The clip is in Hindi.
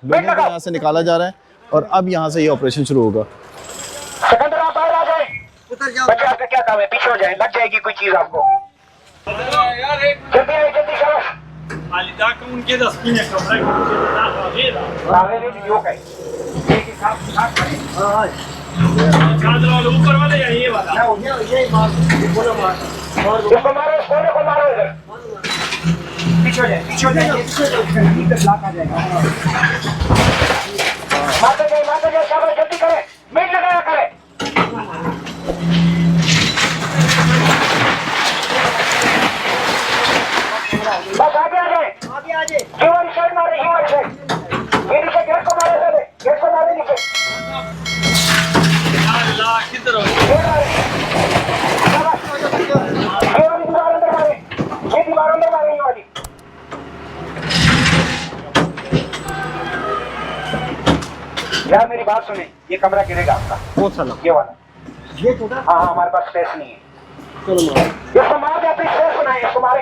लोगों को यहाँ से निकाला जा रहा है और अब यहाँ से ये ऑपरेशन शुरू होगा। सिकंदर आप बाहर आ जाए, उतर जाओ। बच्चे आपका क्या काम है? पीछे हो जाए, लग जाएगी कोई चीज आपको। जल्दी आए, जल्दी शाबाश। Ali dacă un gheda spune că vrei că ce da gheda. La ready यो काय? एक ही साथ करें। हां। cadrul ăla ऊपर वाला या ये वाला? ना ये मार, बोलो मार। इसको मारो, इसको मारो इधर। पीछे हो जाए, पीछे हो जाए, इधर ब्लॉक आ जाएगा। मारते जाए, शाबाश, जल्दी करें। मिनट लगाया करें। बस आगे आ जाए, आगे आ जाए। ह्यूमन साइड मारे, ह्यूमन साइड। ये नीचे गेट को मारे नीचे। Allah किधर हो? ये दीवार अंदर मारे ये वाली। यार मेरी बात सुने, ये कमरा गिरेगा आपका। बहुत सारा ये वाला। ये छोटा? हाँ हमारे पास स्पेस नहीं है। चलो मारो। इसको मार दे, अपनी स्पेस बनाए, इसको मारे।